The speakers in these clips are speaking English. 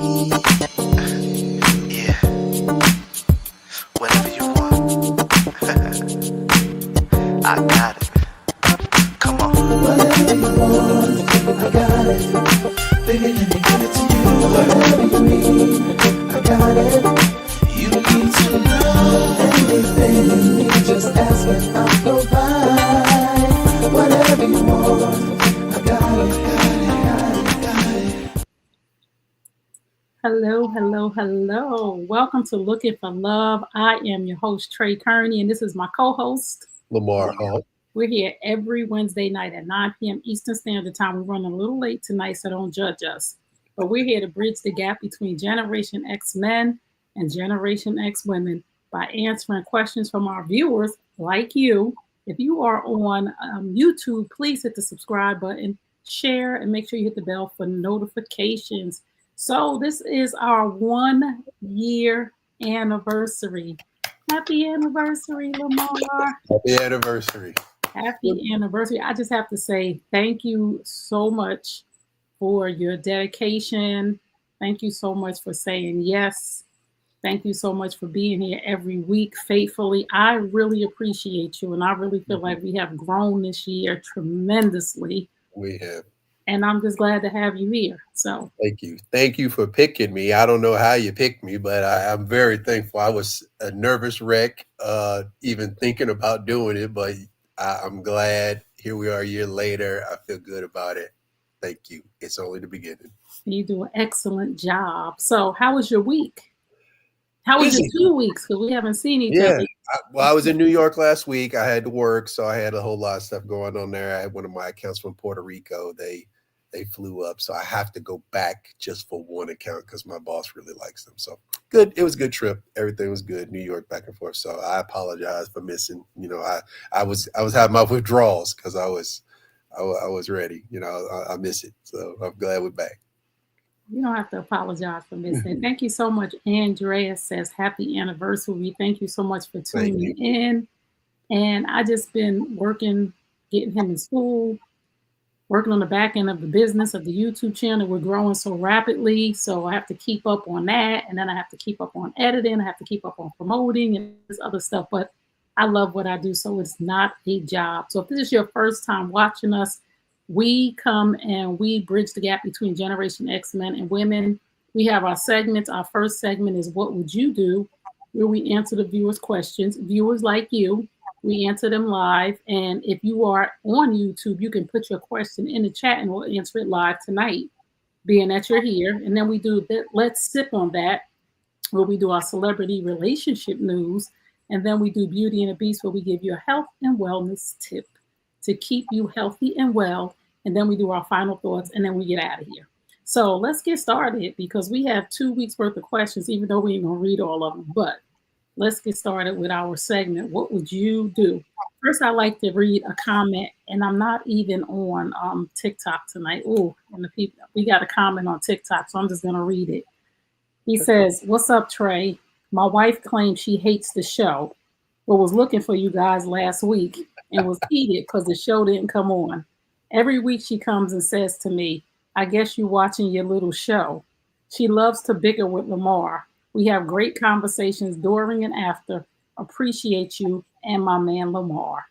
Yeah, whatever you want. I got it. Come on. Whatever you want, I got it. Baby, let me give it to you. Whatever you need, I got it. You need to know anything you need, just ask and I'll provide. Whatever you want, I got it, got it, got it, got it. Hello, hello, hello. Welcome to Looking for Love. I am your host, Trey Kearney, and this is my co-host. Lamar Hall. We're here every Wednesday night at 9 p.m. Eastern Standard Time. We're running a little late tonight, so don't judge us. But we're here to bridge the gap between Generation X men and Generation X women by answering questions from our viewers like you. If you are on YouTube, please hit the subscribe button, share, and make sure you hit the bell for notifications. So this is our 1 year anniversary. Happy anniversary, Lamar. Happy anniversary. Happy anniversary. I just have to say thank you so much for your dedication. Thank you so much for saying yes. Thank you so much for being here every week faithfully. I really appreciate you, and I really feel like we have grown this year tremendously. We have. And I'm just glad to have you here. So Thank you. Thank you for picking me. I don't know how you picked me, but I'm very thankful. I was a nervous wreck, even thinking about doing it, but I'm glad. Here we are a year later. I feel good about it. Thank you. It's only the beginning. you do an excellent job. So how was your week? How was your 2 weeks? Because we haven't seen each other. I was in New York last week. I had to work, so I had a whole lot of stuff going on there. I had one of my accounts from Puerto Rico. They flew up, so I have to go back just for one account because my boss really likes them. So good. It was a good trip. Everything was good. New York back and forth. So I apologize for missing. I was having my withdrawals because I was ready. I miss it. So I'm glad we're back. You don't have to apologize for missing. Thank you so much. Andrea says happy anniversary. Thank you so much for tuning in. And I just been working, getting him in school, working on the back end of the business of the YouTube channel. We're growing so rapidly, so I have to keep up on that, and then I have to keep up on editing. I have to keep up on promoting and this other stuff. But I love what I do, so it's not a job. So if this is your first time watching us, we come and we bridge the gap between Generation X men and women. We have our segments. Our first segment is What Would You Do?, where we answer the viewers' questions. Viewers like you, we answer them live. And if you are on YouTube, you can put your question in the chat and we'll answer it live tonight, being that you're here. And then we do Let's Sip on That, where we do our celebrity relationship news. And then we do Beauty and the Beast, where we give you a health and wellness tip to keep you healthy and well. And then we do our final thoughts, and then we get out of here. So let's get started because we have 2 weeks worth of questions, even though we ain't gonna read all of them. But let's get started with our segment. What would you do? First, I like to read a comment, and I'm not even on TikTok tonight. Oh, and the people, we got a comment on TikTok, so I'm just gonna read it. He says, "What's up, Trey? My wife claims she hates the show, but was looking for you guys last week and was heated because the show didn't come on. Every week she comes and says to me, I guess you're watching your little show. She loves to bicker with Lamar. We have great conversations during and after. Appreciate you and my man Lamar."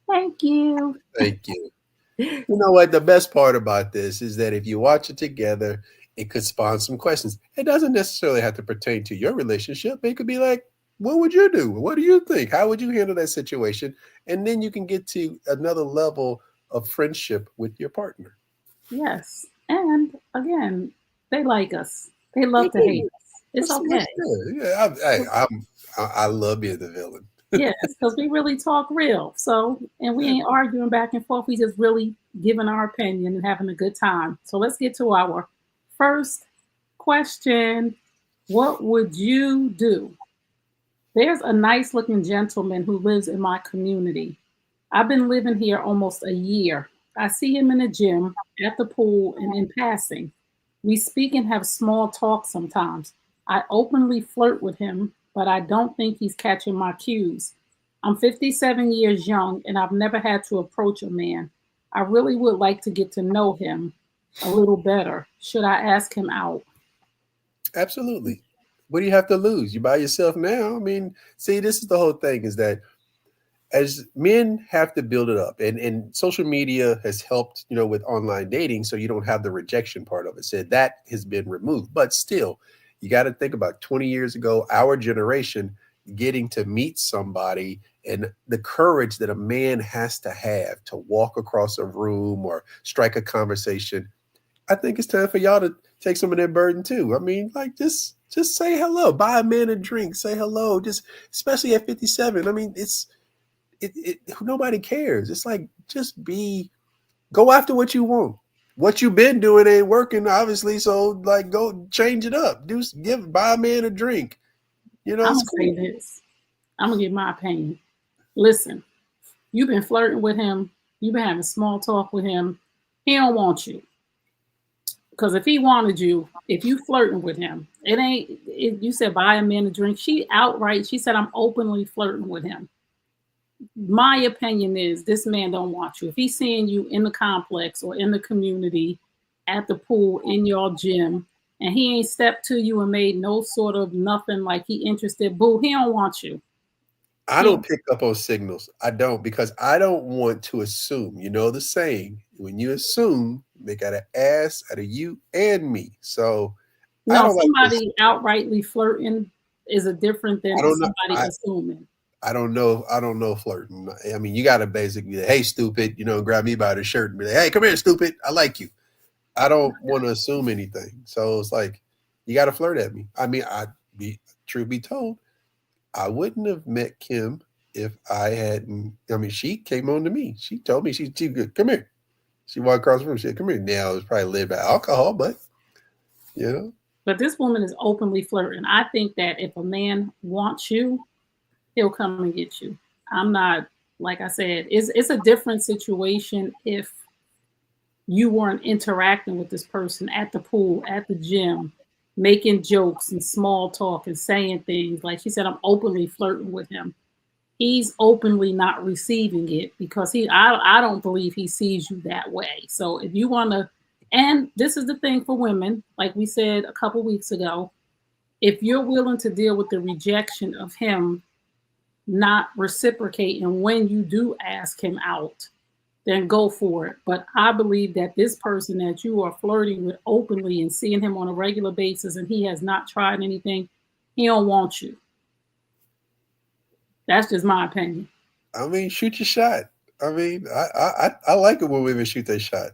Thank you. Thank you. You know what? The best part about this is that if you watch it together, it could spawn some questions. It doesn't necessarily have to pertain to your relationship. It could be like, what would you do? What do you think? How would you handle that situation? And then you can get to another level of friendship with your partner. Yes. And again, they like us. They love to hate us. It's okay. Yeah, I love being the villain. Yes, because we really talk real. So, and we ain't arguing back and forth. We just really giving our opinion and having a good time. So let's get to our first question. What would you do? There's a nice looking gentleman who lives in my community. I've been living here almost a year. I see him in the gym, at the pool, and in passing. We speak and have small talk sometimes. I openly flirt with him, but I don't think he's catching my cues. I'm 57 years young, and I've never had to approach a man. I really would like to get to know him a little better. Should I ask him out? Absolutely. What do you have to lose? You by yourself now. I mean, see, this is the whole thing is that as men have to build it up and social media has helped, with online dating. So you don't have the rejection part of it. So that has been removed, but still you got to think about 20 years ago, our generation getting to meet somebody and the courage that a man has to have to walk across a room or strike a conversation. I think it's time for y'all to take some of that burden too. I mean, like just say hello, buy a man a drink, say hello, just especially at 57. I mean, nobody cares. It's like just go after what you want. What you've been doing ain't working, obviously. So like go change it up. Buy a man a drink. I'm It's gonna cool. say this. I'm gonna give my opinion. Listen, you've been flirting with him. You've been having small talk with him. He don't want you. Because if he wanted you, if you flirting with him, you said buy a man a drink. She said, I'm openly flirting with him. My opinion is this man don't want you. If he's seeing you in the complex or in the community, at the pool, in your gym, and he ain't stepped to you and made no sort of nothing like he interested, boo, he don't want you. I don't pick up on signals. I don't, because I don't want to assume. You know the saying, when you assume, they got an ass out of you and me. So I No, don't like this. somebody outrightly flirting is a different than I don't know. somebody assuming. I don't know. I don't know flirting. I mean, you got to basically be like, hey, stupid, grab me by the shirt and be like, hey, come here, stupid. I like you. I don't want to assume anything. So it's like, you got to flirt at me. I mean, truth be told, I wouldn't have met Kim if I hadn't. I mean, she came on to me. She told me she's good. Come here. She walked across the room. She said, come here. Now, it was probably led by alcohol, but, But this woman is openly flirting. I think that if a man wants you, he'll come and get you. I'm not, like I said, it's a different situation if you weren't interacting with this person at the pool, at the gym, making jokes and small talk and saying things. Like she said, I'm openly flirting with him. He's openly not receiving it because I don't believe he sees you that way. So if you want to, and this is the thing for women, like we said a couple weeks ago, if you're willing to deal with the rejection of him not reciprocating when you do ask him out, then go for it. But I believe that this person that you are flirting with openly and seeing him on a regular basis and he has not tried anything, he don't want you. That's just my opinion. I mean, shoot your shot. I mean, I like it when women shoot their shot.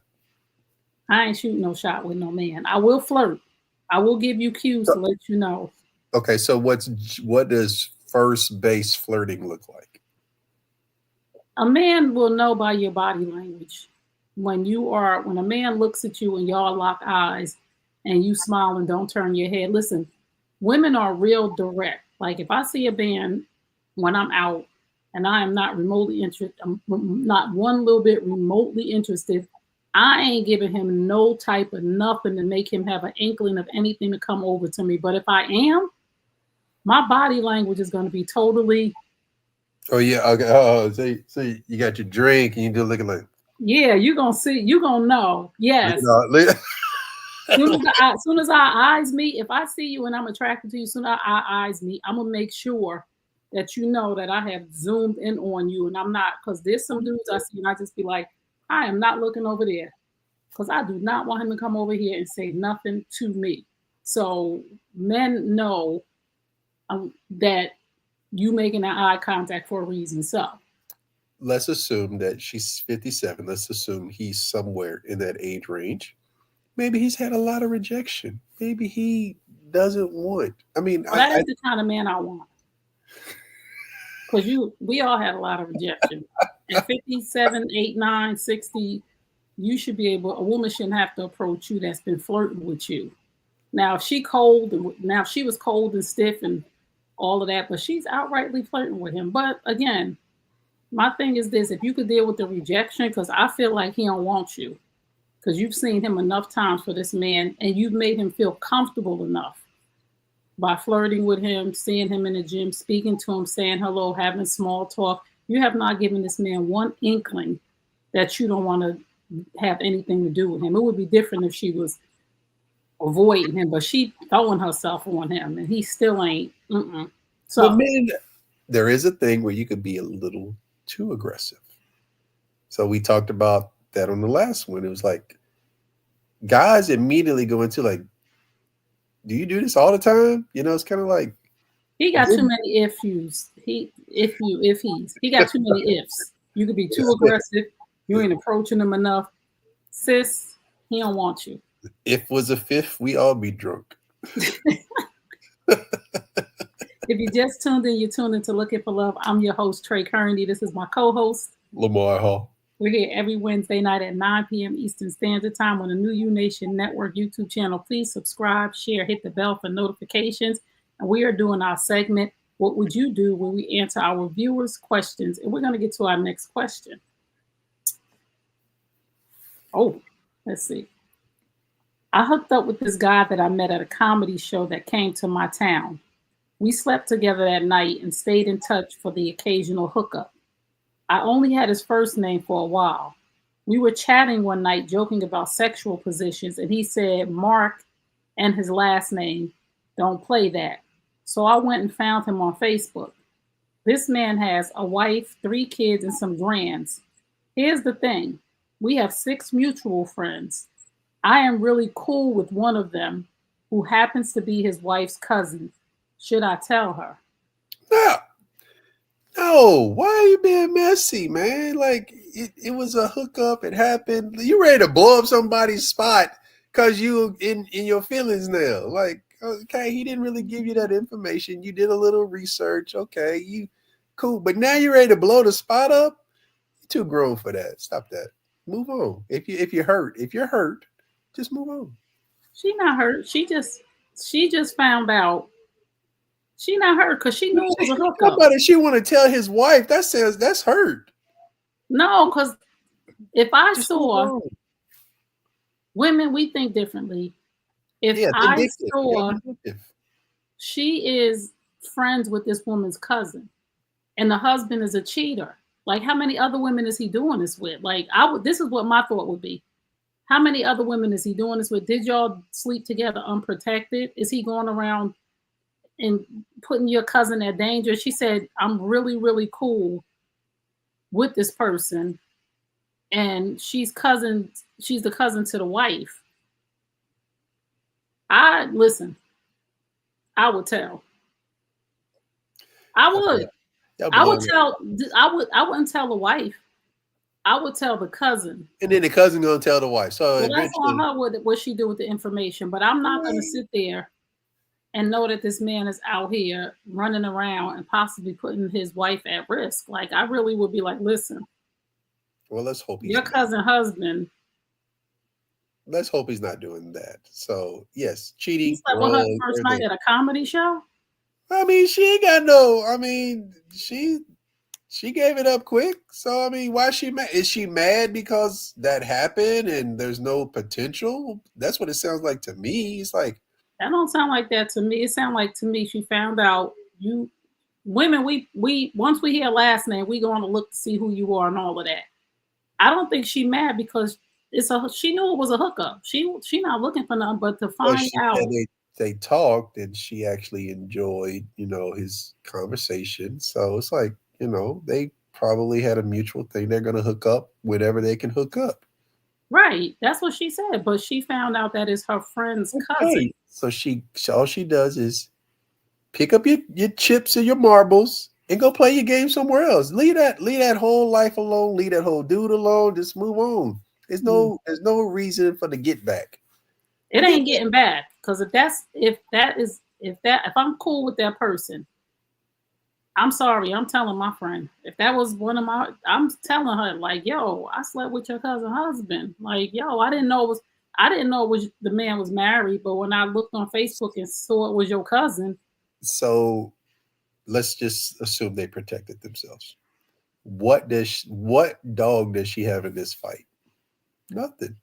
I ain't shooting no shot with no man. I will flirt. I will give you cues to let you know. Okay, so what does first base flirting look like? A man will know by your body language. When a man looks at you and y'all lock eyes and you smile and don't turn your head. Listen, women are real direct. Like if I see a man when I'm out and I am not remotely interested, I'm not one little bit remotely interested, I ain't giving him no type of nothing to make him have an inkling of anything to come over to me. But if I am, my body language is going to be totally. Oh yeah, okay. Oh, so you got your drink and you do looking like. Yeah, you're gonna see. You're gonna know. Yes. Soon as our eyes meet, if I see you and I'm attracted to you, soon as our eyes meet, I'm gonna make sure that you know that I have zoomed in on you, and I'm not, because there's some dudes I see and I just be like, I am not looking over there, because I do not want him to come over here and say nothing to me. So men know that you making that eye contact for a reason. So let's assume that she's 57. Let's assume he's somewhere in that age range. Maybe he's had a lot of rejection. Maybe he doesn't want. I mean, that is the kind of man I want. Because we all had a lot of rejection. At 57, 8, 9, 60, you should be able, a woman shouldn't have to approach you that's been flirting with you. Now, if she was cold and stiff and all of that, but she's outrightly flirting with him. But again, my thing is this: if you could deal with the rejection, because I feel like he don't want you, because you've seen him enough times for this man, and you've made him feel comfortable enough by flirting with him, seeing him in the gym, speaking to him, saying hello, having small talk. You have not given this man one inkling that you don't want to have anything to do with him. It would be different if she was avoiding him, but she throwing herself on him, and he still ain't. So, But men, there is a thing where you could be a little too aggressive. So we talked about that on the last one. It was like guys immediately go into like, do you do this all the time? You know, it's kind of like he got too many ifs. He got too many ifs. You could be too aggressive. You ain't approaching him enough. Sis, he don't want you. If was a fifth, we all be drunk. If you just tuned in, you're tuned in to Looking for Love. I'm your host, Tray Kearney. This is my co-host, Lamar Hall. We're here every Wednesday night at 9 p.m. Eastern Standard Time on the New U Nation Network YouTube channel. Please subscribe, share, hit the bell for notifications. And we are doing our segment, What Would You Do, where we answer our viewers' questions. And we're going to get to our next question. Oh, let's see. I hooked up with this guy that I met at a comedy show that came to my town. We slept together that night and stayed in touch for the occasional hookup. I only had his first name for a while. We were chatting one night, joking about sexual positions, and he said Mark and his last name, don't play that. So I went and found him on Facebook. This man has a wife, 3 kids, and some grands. Here's the thing. We have 6 mutual friends. I am really cool with one of them, who happens to be his wife's cousin. Should I tell her? No, why are you being messy, man? Like it was a hookup. It happened. You ready to blow up somebody's spot because you in your feelings now. Like, okay, he didn't really give you that information. You did a little research. Okay, you cool. But now you're ready to blow the spot up? You're too grown for that. Stop that. Move on. If you're hurt, just move on. She not hurt. She just found out. She not hurt because she knew it was a hookup. But if she want to tell his wife, that's hurt. No, because if I saw women, we think differently. If I saw she is friends with this woman's cousin and the husband is a cheater, like how many other women is he doing this with? Like this is what my thought would be. How many other women is he doing this with? Did y'all sleep together unprotected? Is he going around and putting your cousin at danger? She said, I'm really, really cool with this person. And she's the cousin to the wife. I would tell. I would. I wouldn't tell the wife. I would tell the cousin. And then the cousin gonna tell the wife. So that's on her what she do with the information. But I'm not gonna sit there and know that this man is out here running around and possibly putting his wife at risk. Like, I really would be like, listen. Well, let's hope your cousin husband. Let's hope he's not doing that. So, yes, cheating. He slept with her first night at a comedy show? I mean, she ain't got no, I mean, she gave it up quick. So, I mean, why is she mad? Is she mad because that happened and there's no potential? That's what it sounds like to me. It's like, that don't sound like that to me. It sounds like to me she found out you women, we once we hear last name, we going to look to see who you are and all of that. I don't think she mad because she knew it was a hookup. She not looking for nothing but to find out. They talked and she actually enjoyed, his conversation. So it's like, they probably had a mutual thing. They're going to hook up whenever they can hook up. Right. That's what she said. But she found out that it's her friend's cousin. So all she does is pick up your chips and your marbles and go play your game somewhere else. Leave that whole life alone. Leave that whole dude alone. Just move on. There's no reason for the get back. It ain't getting back. Because if I'm cool with that person, I'm sorry, I'm telling my friend. If that was I'm telling her, like, yo, I slept with your cousin's husband. Like, yo, I didn't know it was the man was married, but when I looked on Facebook and saw it was your cousin. So let's just assume they protected themselves. What dog does she have in this fight? Nothing.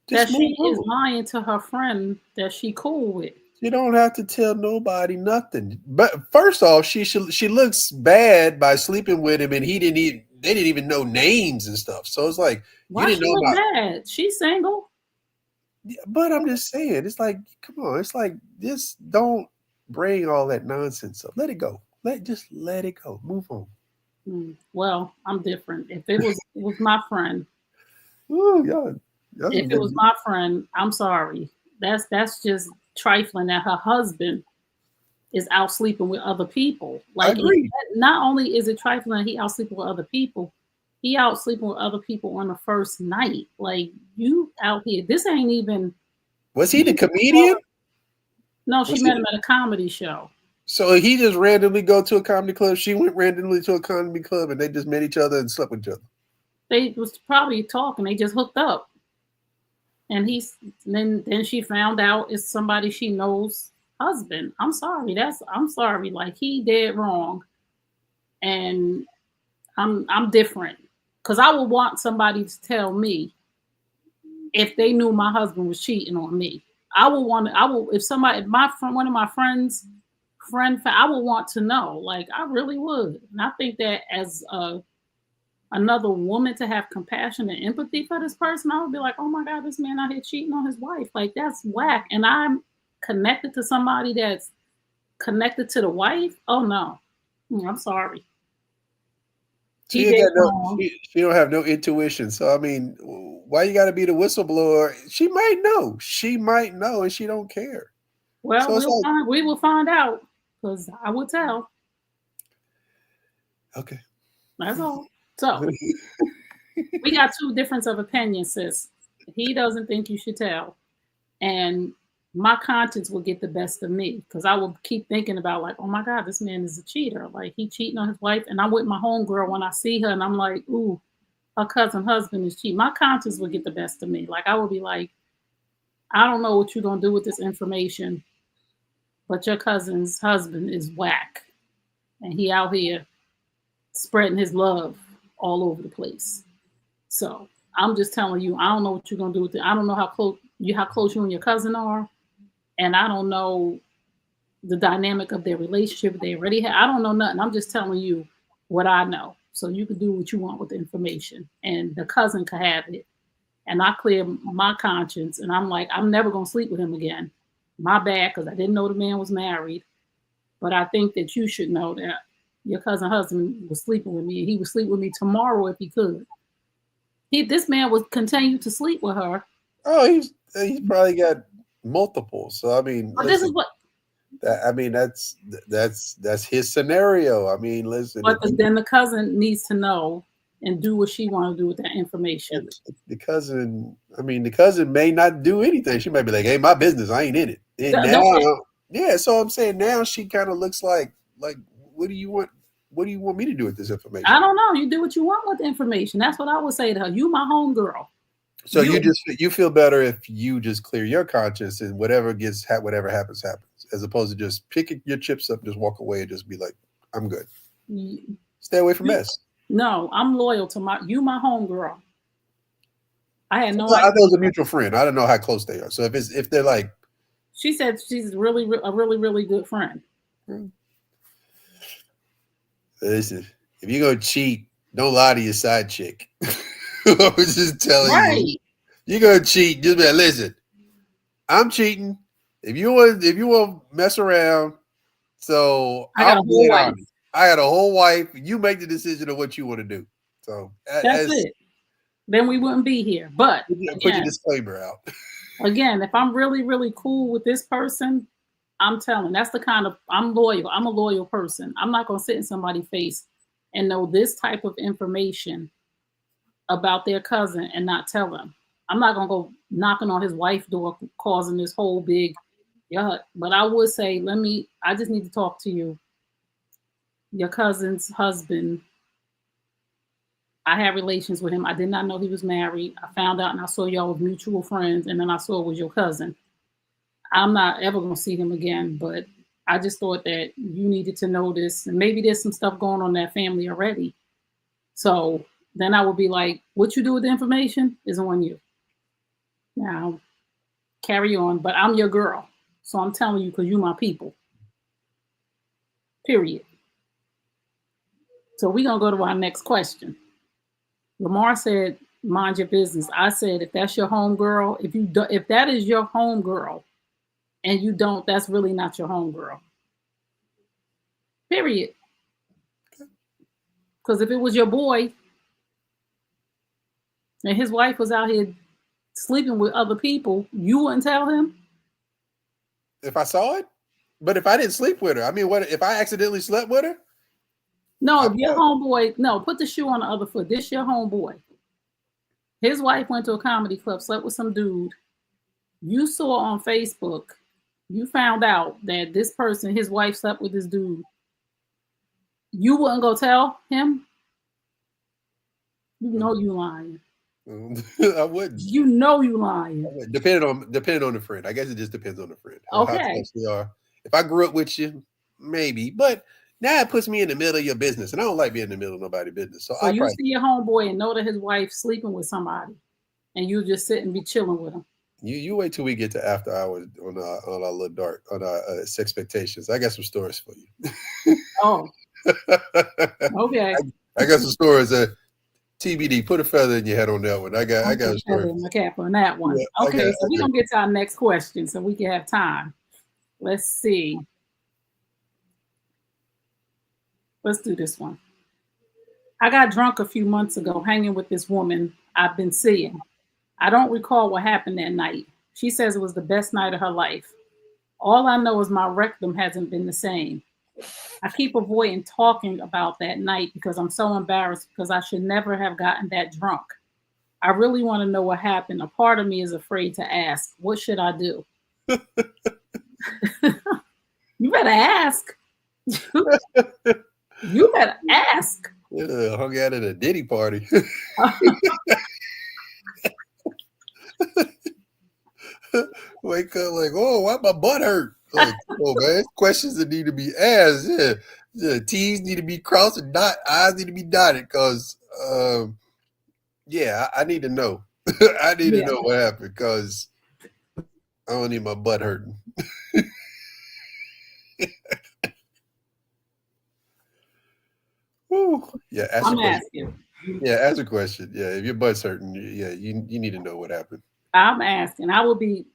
That she is lying to her friend that she cool with. You don't have to tell nobody nothing. But first off, she looks bad by sleeping with him, and they didn't even know names and stuff. So it's like, why you didn't she know look about bad? She's single. But I'm just saying, it's like, come on, it's like this. Don't bring all that nonsense up. Let it go. Just let it go. Move on. Well, I'm different. If it was my friend, Ooh, y'all if some it good. was my friend, I'm sorry. That's just trifling that her husband is out sleeping with other people. I Like, agree. not only is it trifling that he out sleeping with other people, he out sleeping with other people on the first night. Like, you out here. This ain't even. Was he the comedian? No, she Was met he? him at a comedy show. So he just randomly go to a comedy club. She went randomly to a comedy club, and they just met each other and slept with each other. They was probably talking. They just hooked up, and then she found out it's somebody she knows husband. I'm sorry. I'm sorry. Like, he did wrong, and I'm different because I would want somebody to tell me if they knew my husband was cheating on me. I will if somebody if my friend one of my friends I would want to know. Like, I really would. And I think that as another woman, to have compassion and empathy for this person, I would be like, oh my God, this man out here cheating on his wife. Like, that's whack. And I'm connected to somebody that's connected to the wife. Oh no. I'm sorry. He She ain't did got no. wrong. She don't have no intuition. So I mean, why you got to be the whistleblower? She might know. She might know, and she don't care. Well, So it's like, we will find out because I will tell. okay. That's all. So we got two difference of opinion, sis. He doesn't think you should tell. And my conscience will get the best of me because I will keep thinking about, like, oh my God, this man is a cheater. Like, he cheating on his wife. And I'm with my homegirl when I see her and I'm like, ooh, her cousin husband is cheating. My conscience will get the best of me. Like, I will be like, I don't know what you're going to do with this information, but your cousin's husband is whack. And he out here spreading his love all over the place. So I'm just telling you, I don't know what you're gonna do with it. I don't know how close you and your cousin are, and I don't know the dynamic of their relationship. They already had. I don't know nothing. I'm just telling you what I know. So you can do what you want with the information, and the cousin can have it. And I clear my conscience, and I'm like, I'm never gonna sleep with him again. My bad, because I didn't know the man was married. But I think that you should know that your cousin husband was sleeping with me, and he would sleep with me tomorrow if he could. This man would continue to sleep with her. Oh, he's probably got multiple. So I mean, But listen. That's his scenario. I mean, listen. But then the cousin needs to know and do what she want to do with that information. The cousin, the cousin may not do anything. She might be like, "Hey, my business. I ain't in it." And now, yeah. So I'm saying now she kind of looks like, what do you want? What do you want me to do with this information? I don't know. You do what you want with the information. That's what I would say to her. You my homegirl. So you feel better if you just clear your conscience and whatever happens, as opposed to just picking your chips up, just walk away and just be like, I'm good. Stay away from mess. No, I'm loyal to my homegirl. I had no idea. I know it's a mutual friend. I don't know how close they are. So if they're like, she said she's a really good friend. Listen, if you're gonna cheat, don't lie to your side chick. I was just telling you, you're gonna cheat. Just be like, listen, I'm cheating. If you want to mess around, so I got a whole wife. I got a whole wife. You make the decision of what you want to do. So that's it. Then we wouldn't be here. But put your disclaimer out. Again, if I'm really, really cool with this person, I'm telling. That's the kind of I'm loyal. I'm a loyal person. I'm not gonna sit in somebody's face and know this type of information about their cousin and not tell them. I'm not gonna go knocking on his wife's door, causing this whole big yuck. But I would say, I just need to talk to you. Your cousin's husband, I had relations with him. I did not know he was married. I found out and I saw y'all was mutual friends, and then I saw it was your cousin. I'm not ever gonna see him again, but I just thought that you needed to know this, and maybe there's some stuff going on in that family already. So then I would be like, what you do with the information is on you. Now, carry on, but I'm your girl. So I'm telling you because you my people. Period. So we're going to go to our next question. Lamar said, mind your business. I said, if that's your home girl, if that is your home girl, and you don't, that's really not your home girl. Period. Because if it was your boy and his wife was out here sleeping with other people, you wouldn't tell him? If I saw it? But if I didn't sleep with her, I mean, what if I accidentally slept with her? No, if your homeboy, no, put the shoe on the other foot. This your homeboy. His wife went to a comedy club, slept with some dude. You saw on Facebook, you found out that this person, his wife slept with this dude. You wouldn't go tell him? You know you lying. I wouldn't. You know you lying. Depending on the friend. I guess it just depends on the friend. Okay. How close we are. If I grew up with you, maybe. But now it puts me in the middle of your business, and I don't like being in the middle of nobody's business. So you see your homeboy and know that his wife's sleeping with somebody, and you just sit and be chilling with him. You wait till we get to after hours on our little dark on our expectations. I got some stories for you. Oh, okay. I got some stories. TBD. Put a feather in your head on that one. I got a story. My cap on that one. Yeah, okay, so we're gonna get to our next question, so we can have time. Let's see. Let's do this one. I got drunk a few months ago hanging with this woman I've been seeing. I don't recall what happened that night. She says it was the best night of her life. All I know is my rectum hasn't been the same. I keep avoiding talking about that night because I'm so embarrassed because I should never have gotten that drunk. I really want to know what happened. A part of me is afraid to ask. What should I do? You better ask. You better ask. Yeah, hung out at a Diddy party. Wake up like, oh, why my butt hurt? Like, oh man, questions that need to be asked. Yeah, T's need to be crossed and I's need to be dotted. Cause, I need to know. I need to know what happened because I don't need my butt hurting. Yeah, ask I'm a question. asking. Yeah, ask a question. Yeah, if your butt's hurting, you need to know what happened. I'm asking. I will be.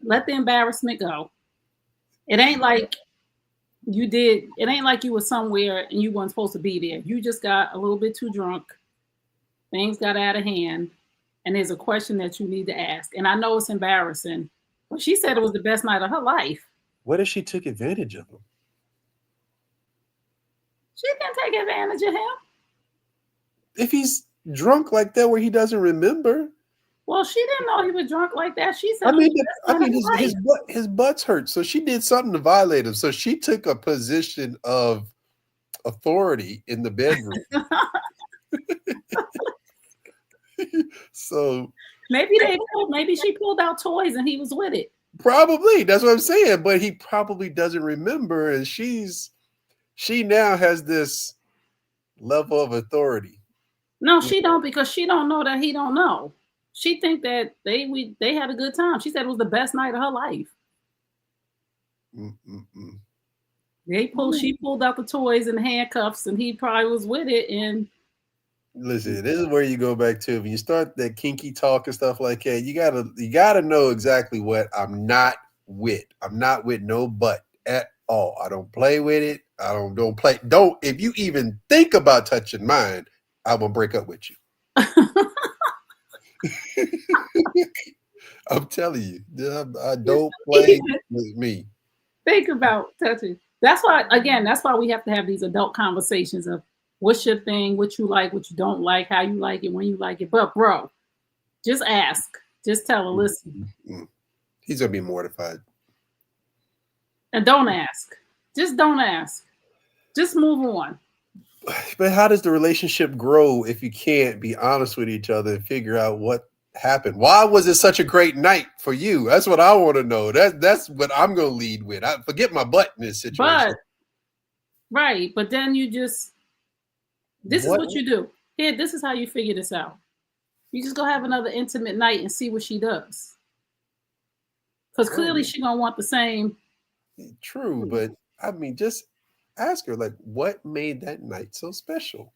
Let the embarrassment go. It ain't like you did. It ain't like you were somewhere and you weren't supposed to be there. You just got a little bit too drunk. Things got out of hand, and there's a question that you need to ask. And I know it's embarrassing, but she said it was the best night of her life. What if she took advantage of him? She didn't take advantage of him. If he's drunk like that where he doesn't remember. Well, she didn't know he was drunk like that. She said, his butt's hurt. So she did something to violate him. So she took a position of authority in the bedroom. So maybe she pulled out toys and he was with it. Probably. That's what I'm saying. But he probably doesn't remember. And she now has this level of authority. No, she don't, because she don't know that he don't know. She think that they had a good time. She said it was the best night of her life. She pulled out the toys and handcuffs, and he probably was with it. And listen, this is where you go back to when you start that kinky talk and stuff like that. You gotta know exactly what I'm not with. I'm not with no butt at all. I don't play with it. I don't play. Don't, if you even think about touching mine, I will break up with you. I'm telling you, I don't play with me. Think about touching. That's why we have to have these adult conversations of what's your thing, what you like, what you don't like, how you like it, when you like it. But bro, just ask. Just tell her, listen. He's gonna be mortified. And don't ask. Just don't ask. Just move on. But how does the relationship grow if you can't be honest with each other and figure out what happened? Why was it such a great night for you? That's what I want to know. That's what I'm going to lead with. I forget my butt in this situation. But then this is what you do. Here, this is how you figure this out. You just go have another intimate night and see what she does. Because clearly she's going to want the same. True, but I mean, just ask her, like, what made that night so special?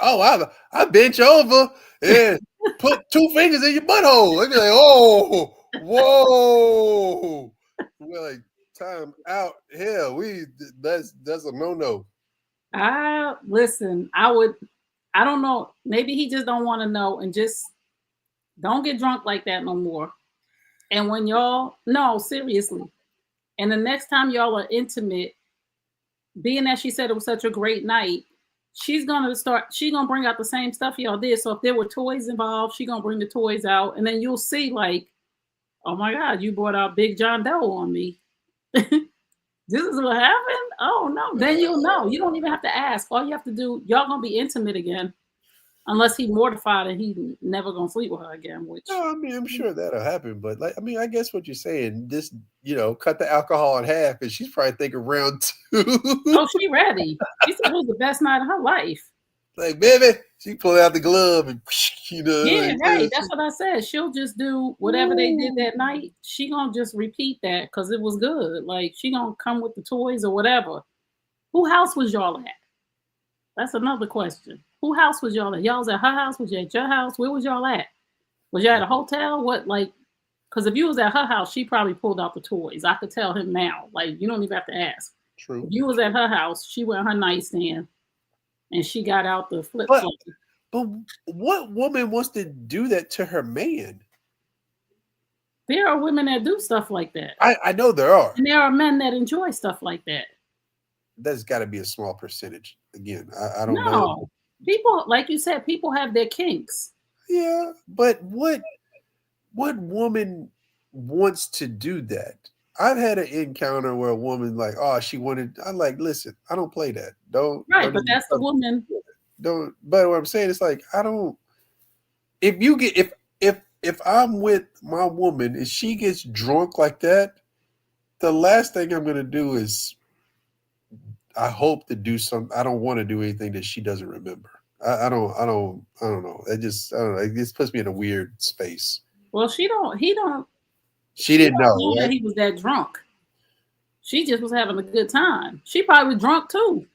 Oh, I bench over and put 2 fingers in your butthole. They'd be like, oh, whoa. We're like, time out. Hell, that's a no-no. Listen, I don't know. Maybe he just don't want to know and just don't get drunk like that no more. And when y'all, no, seriously. And the next time y'all are intimate, being that she said it was such a great night, she's gonna bring out the same stuff y'all did. So if there were toys involved, she's gonna bring the toys out, and then you'll see like, oh my God, you brought out Big John Doe on me. This is what happened? Oh no. Then you'll know. You don't even have to ask. All you have to do, y'all gonna be intimate again. Unless he mortified and he never gonna sleep with her again, which No, I mean, I'm sure that'll happen, but like, I mean, I guess what you're saying, this, cut the alcohol in half, and she's probably thinking round 2. oh, she ready. She said it was the best night of her life. Like, baby, she pulled out the glove and, Yeah, right. That's what I said. She'll just do whatever they did that night. She gonna just repeat that because it was good. Like she gonna come with the toys or whatever. Who house was y'all at? That's another question. Who house was y'all at? Y'all was at her house? Was you at your house? Where was y'all at? Was y'all at a hotel? What, like, because if you was at her house, she probably pulled out the toys. I could tell him now. Like, you don't even have to ask. True. If you was at her house, she went her nightstand and she got out the flip But, flop. but what woman wants to do that to her man? There are women that do stuff like that. I know there are. And there are men that enjoy stuff like that. That's got to be a small percentage. Again, I don't know. No. People, like you said, people have their kinks. Yeah, but what woman wants to do that? I've had an encounter where a woman like, oh, she wanted. I'm like, listen, I don't play that. Don't. Right, don't but that's the woman. Don't. But what I'm saying is like, I don't. If you get if I'm with my woman and she gets drunk like that, the last thing I'm gonna do is, I hope to do something. I don't want to do anything that she doesn't remember. I don't know. I don't know. It just puts me in a weird space. Well, he don't She didn't know, that right? he was that drunk. She just was having a good time. She probably was drunk too.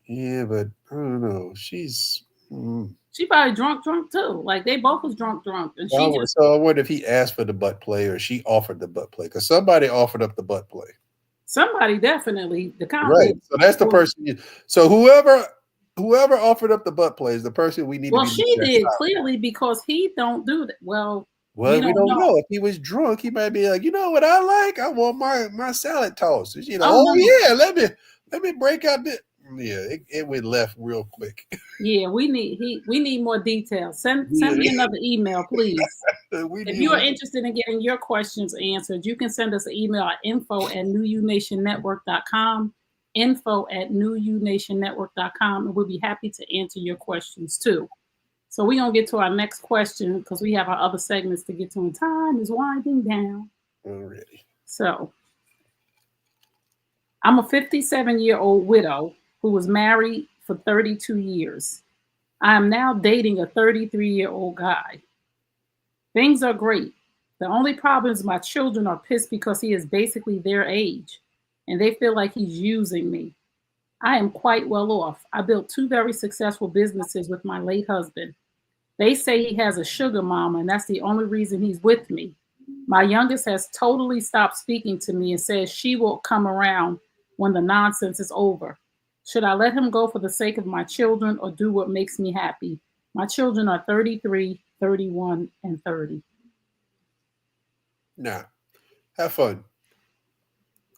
Yeah, but I don't know. She probably drunk too. Like they both was drunk. And she just, so I wonder if he asked for the butt play or she offered the butt play, because somebody offered up the butt play. somebody definitely the Right. So that's the person. So whoever offered up the butt play is the person we need Well, to be. she did clearly because he don't do that. Well, we don't know. If he was drunk, he might be like, you know what I like? I want my salad toast. no. Yeah, let me break out this. Yeah, it went left real quick. Yeah, we need more details. Send me another email, please. If you are interested in getting your questions answered, you can send us an email at info@newunationnetwork.com, info@newunationnetwork.com, and we'll be happy to answer your questions too. So we're going to get to our next question because we have our other segments to get to, and time is winding down. Already. So I'm a 57-year-old widow who was married for 32 years. I am now dating a 33-year-old guy. Things are great. The only problem is my children are pissed because he is basically their age, and they feel like he's using me. I am quite well off. I built 2 very successful businesses with my late husband. They say he has a sugar mama, and that's the only reason he's with me. My youngest has totally stopped speaking to me and says she will come around when the nonsense is over. Should I let him go for the sake of my children or do what makes me happy? My children are 33, 31, and 30. Nah, have fun.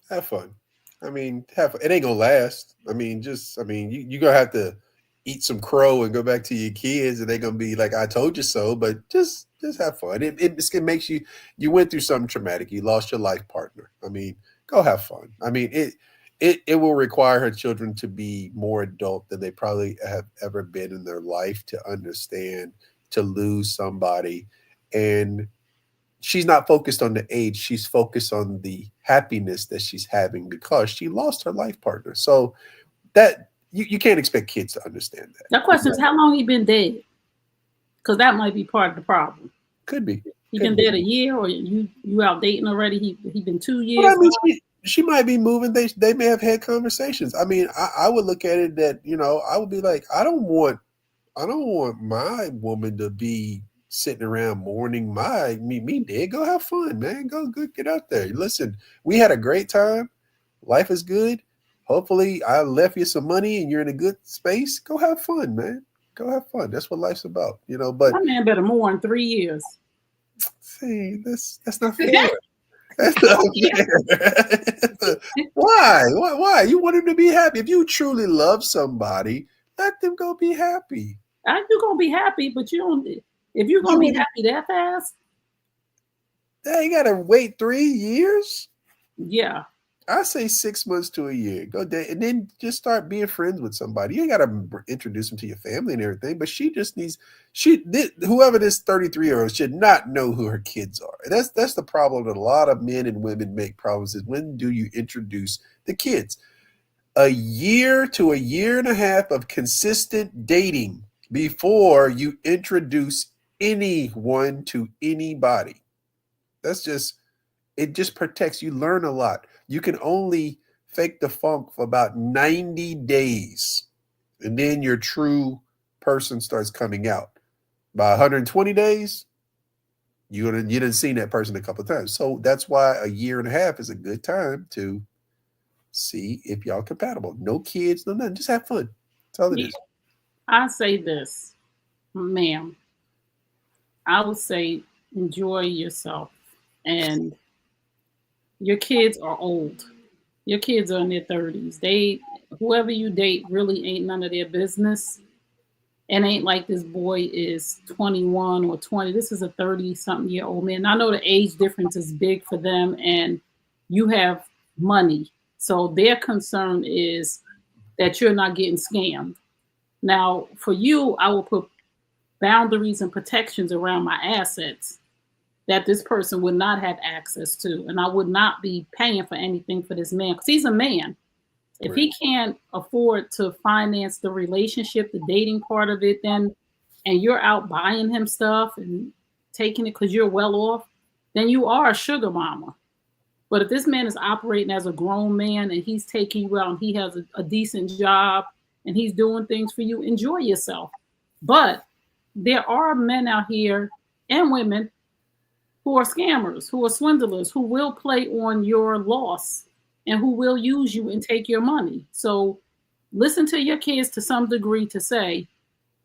Have fun. I mean, it ain't gonna last. I mean, you're gonna have to eat some crow and go back to your kids, and they're gonna be like, "I told you so." But just have fun. It makes you went through something traumatic. You lost your life partner. I mean, go have fun. I mean, it will require her children to be more adult than they probably have ever been in their life to understand, to lose somebody. And she's not focused on the age. She's focused on the happiness that she's having because she lost her life partner. So that you can't expect kids to understand that. The question is how long he been dead? Because that might be part of the problem. Could be. He been dead a year, or you out dating already? He been 2 years. Well, I mean, she might be moving. They may have had conversations. I mean, I would look at it that, I would be like, I don't want I don't want my woman to be sitting around mourning me dead. Go have fun, man. Go get out there. Listen, we had a great time. Life is good. Hopefully, I left you some money and you're in a good space. Go have fun, man. Go have fun. That's what life's about, you know. But That man better mourn 3 years. see, that's not fair. That's not fair. Why? Why? You want him to be happy. If you truly love somebody, let them go be happy. You're gonna be happy, but you don't. If you're gonna be You happy that fast, you gotta wait 3 years. yeah, I say 6 months to a year. Go date and then just start being friends with somebody. You got to introduce them to your family and everything. But she just needs whoever this 33-year-old should not know who her kids are. That's the problem that a lot of men and women make problems is when do you introduce the kids? A year to a year and a half of consistent dating before you introduce anyone to anybody. That's just it just protects you. Learn a lot. You can only fake the funk for about 90 days. And then your true person starts coming out. By 120 days, you didn't see that person a couple of times. So that's why a year and a half is a good time to see if y'all compatible. No kids, no nothing. Just have fun. That's all it is. I say this, ma'am. I would say enjoy yourself, and your kids are old. Your kids are in their 30s. Whoever you date really ain't none of their business. And ain't like this boy is 21 or 20. This is a 30-something year old man. I know the age difference is big for them, and you have money. So their concern is that you're not getting scammed. Now, for you, I will put boundaries and protections around my assets that this person would not have access to. And I would not be paying for anything for this man because he's a man. If he can't afford to finance the relationship, the dating part of it, then, and you're out buying him stuff and taking it because you're well off, then you are a sugar mama. But if this man is operating as a grown man and he's taking you out and he has a decent job and he's doing things for you, enjoy yourself. But there are men out here and women who are scammers, who are swindlers, who will play on your loss and who will use you and take your money. So listen to your kids to some degree to say,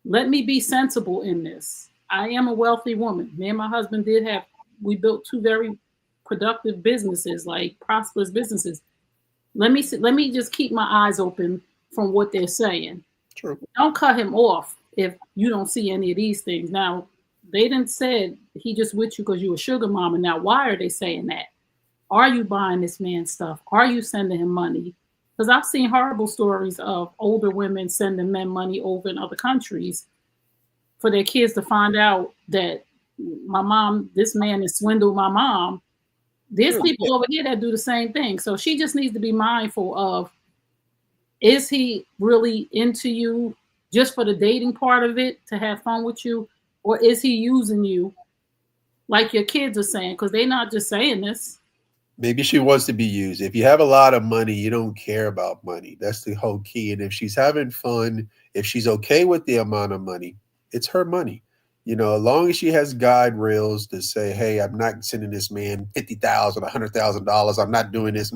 let me be sensible in this. I am a wealthy woman. Me and my husband we built two very productive businesses, like prosperous businesses. Let me just keep my eyes open from what they're saying. True. Don't cut him off if you don't see any of these things. Now, they didn't say he just with you because you a sugar mama. Now, why are they saying that? Are you buying this man stuff? Are you sending him money? Because I've seen horrible stories of older women sending men money over in other countries for their kids to find out that this man has swindled my mom. There's people over here that do the same thing. So she just needs to be mindful of, is he really into you just for the dating part of it, to have fun with you? Or is he using you like your kids are saying? Because they're not just saying this. Maybe she wants to be used. If you have a lot of money, you don't care about money. That's the whole key. And if she's having fun, if she's okay with the amount of money, it's her money. You know, as long as she has guide rails to say, hey, I'm not sending this man $50,000, $100,000. I'm not doing this.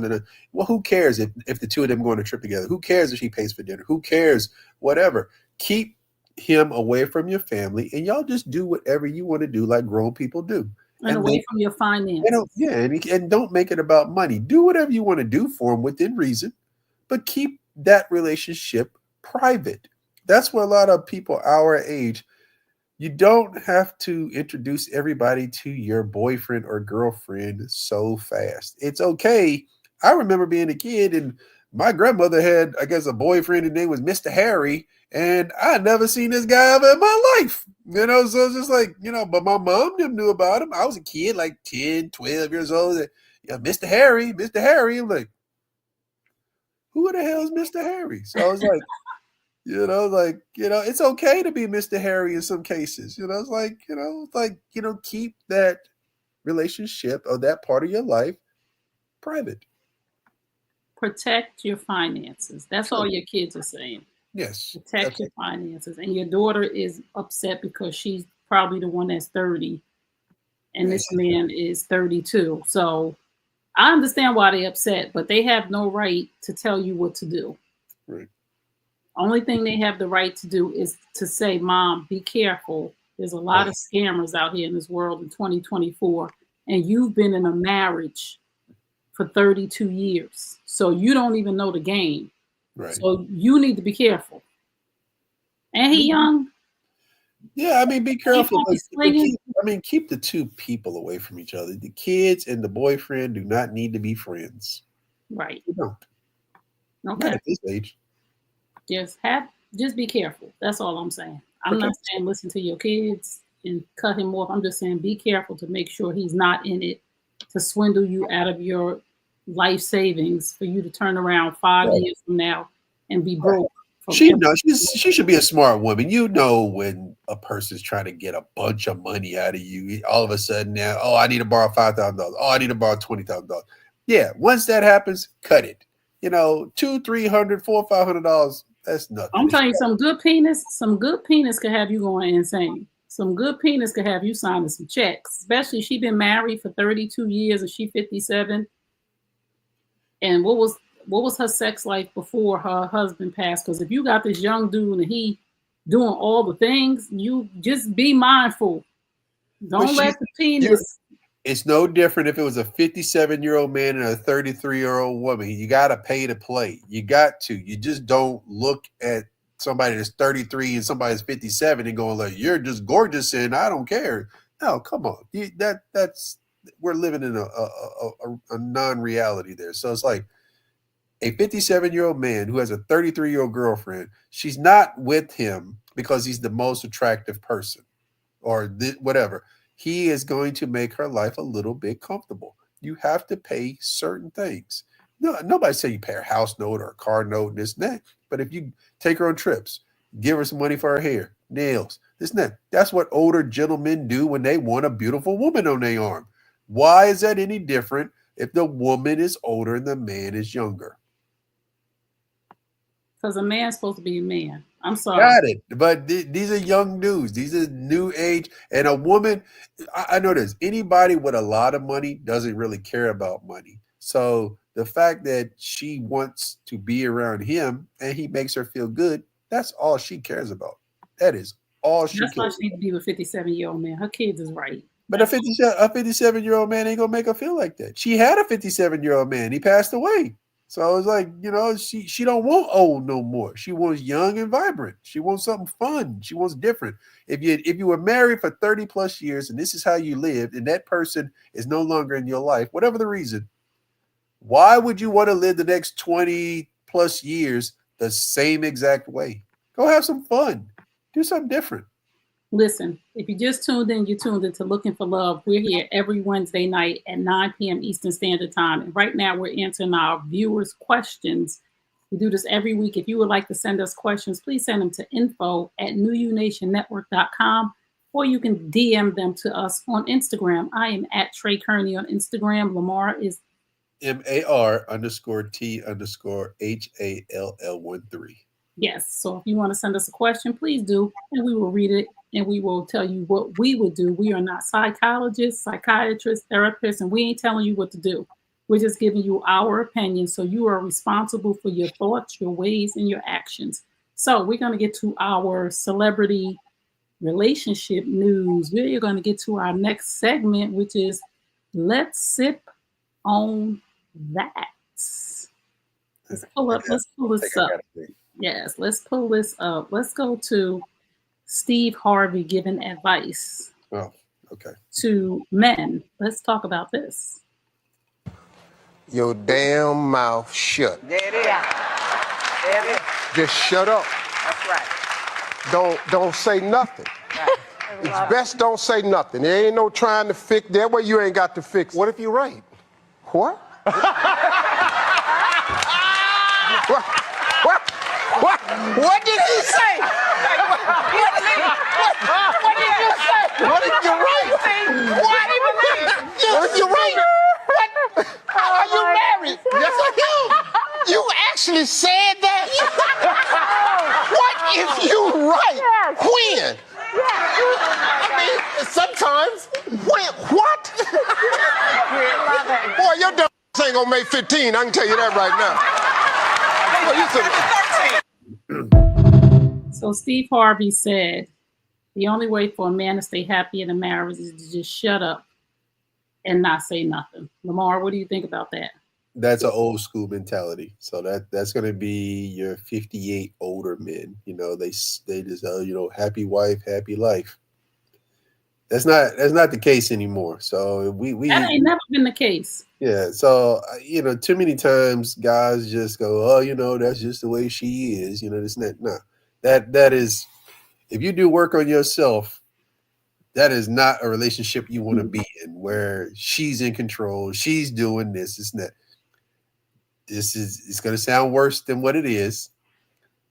Well, who cares if the two of them go on a trip together? Who cares if she pays for dinner? Who cares? Whatever. Keep him away from your family, and y'all just do whatever you want to do like grown people do. And away from your finances. And don't make it about money. Do whatever you want to do for him within reason, but keep that relationship private. That's what a lot of people our age, you don't have to introduce everybody to your boyfriend or girlfriend so fast. It's okay. I remember being a kid and my grandmother had, I guess, a boyfriend. His name was Mr. Harry. And I never seen this guy ever in my life. You know, so it's just like, you know, but my mom never knew about him. I was a kid, like 10, 12 years old. Mr. Harry, Mr. Harry. I'm like, who the hell is Mr. Harry? So I was like, it's okay to be Mr. Harry in some cases. Keep that relationship or that part of your life private. Protect your finances. That's all your kids are saying. Yes. Protect your finances. And your daughter is upset because she's probably the one that's 30 and this man is 32. So I understand why they're upset, but they have no right to tell you what to do. Right. Only thing they have the right to do is to say, Mom, be careful. There's a lot of scammers out here in this world in 2024, and you've been in a marriage for 32 years. So you don't even know the game. Right. So you need to be careful. And he young. Yeah, I mean, be careful. But keep the two people away from each other. The kids and the boyfriend do not need to be friends. Right. They don't. Okay. Not at this age. Just be careful. That's all I'm saying. I'm not saying listen to your kids and cut him off. I'm just saying be careful to make sure he's not in it to swindle you out of your life savings for you to turn around 5 years from now and be broke. She should be a smart woman. You know when a person's trying to get a bunch of money out of you, all of a sudden now, oh, I need to borrow $5,000. Oh, I need to borrow $20,000. Yeah, once that happens, cut it. You know, $200, $300, $400, $500. That's nothing. I'm telling you, some good penis could have you going insane. Some good penis could have you signing some checks, especially she been married for 32 years and she 57. And what was her sex life before her husband passed? Because if you got this young dude and he doing all the things, you just be mindful. Don't let the penis. It's no different if it was a 57-year-old man and a 33-year-old woman. You got to pay to play. You got to. You just don't look at somebody that's 33 and somebody that's 57 and going like, you're just gorgeous and I don't care. No, come on. That's we're living in a non-reality there. So it's like a 57-year-old man who has a 33-year-old girlfriend. She's not with him because he's the most attractive person or whatever. He is going to make her life a little bit comfortable. You have to pay certain things. No, nobody say you pay a house note or a car note and this and that. But if you take her on trips, give her some money for her hair, nails, this and that. That's what older gentlemen do when they want a beautiful woman on their arm. Why is that any different if the woman is older and the man is younger? Because a man's supposed to be a man. I'm sorry. Got it. But these are young dudes. These are new age. And a woman, I know this, anybody with a lot of money doesn't really care about money. So the fact that she wants to be around him and he makes her feel good, that's all she cares about. That is all she cares about. That's why she need to be with a 57-year-old man. Her kids is right. But a 57-year-old man ain't going to make her feel like that. She had a 57-year-old man. He passed away. So it's like, you know, she don't want old no more. She wants young and vibrant. She wants something fun. She wants different. If you were married for 30 plus years and this is how you lived and that person is no longer in your life, whatever the reason, why would you want to live the next 20 plus years the same exact way? Go have some fun. Do something different. Listen, if you just tuned in, you tuned into Looking for Love. We're here every Wednesday night at 9 p.m. Eastern Standard Time. And right now we're answering our viewers' questions. We do this every week. If you would like to send us questions, please send them to info@newunationnetwork.com or you can DM them to us on Instagram. I am at Tray Kearney on Instagram. Lamar is MAR_T_HALL13. Yes. So if you want to send us a question, please do. And we will read it and we will tell you what we would do. We are not psychologists, psychiatrists, therapists, and we ain't telling you what to do. We're just giving you our opinion. So you are responsible for your thoughts, your ways, and your actions. So we're going to get to our celebrity relationship news. We're going to get to our next segment, which is Let's Sip on That. Let's pull this up. Yes, let's pull this up. Let's go to Steve Harvey giving advice to men. Let's talk about this. Your damn mouth shut. There it is. There it is. Just shut up. That's right. Don't say nothing. Right. It's best don't say nothing. There ain't no trying to fix. That way you ain't got to fix. What if you're right? What? What did he say? What did you say? What if you're right? What if you're right? What? Are you married? Yes, I am. You actually said that? If you right, Yes. when? I mean, sometimes. When? What? Love it. Boy, your dumb ain't gonna make 15. I can tell you that right now. Boy, you So Steve Harvey said, the only way for a man to stay happy in a marriage is to just shut up and not say nothing. Lamar, what do you think about that? That's an old school mentality. So that's going to be your 58 older men. You know, they just happy wife, happy life. That's not the case anymore. So we That ain't never been the case. Yeah. So too many times guys just go, oh, that's just the way she is. This and that. No, that is, if you do work on yourself, that is not a relationship you want to be in, where she's in control, she's doing this and that. It's going to sound worse than what it is.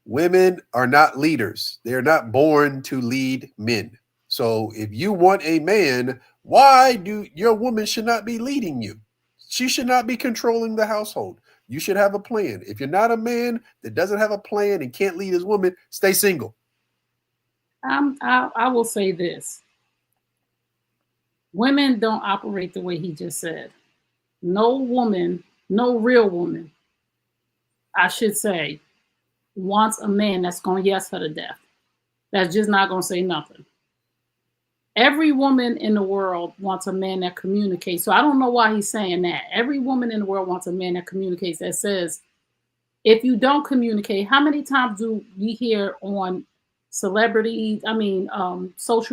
Women are not leaders. They're not born to lead men. So if you want a man, why do your woman should not be leading you? She should not be controlling the household. You should have a plan. If you're not a man that doesn't have a plan and can't lead his woman, stay single. I will say this. Women don't operate the way he just said. No woman, no real woman, I should say, wants a man that's going to yes her to death. That's just not going to say nothing. Every woman in the world wants a man that communicates. So I don't know why he's saying that. Every woman in the world wants a man that communicates, that says, if you don't communicate, how many times do we hear on social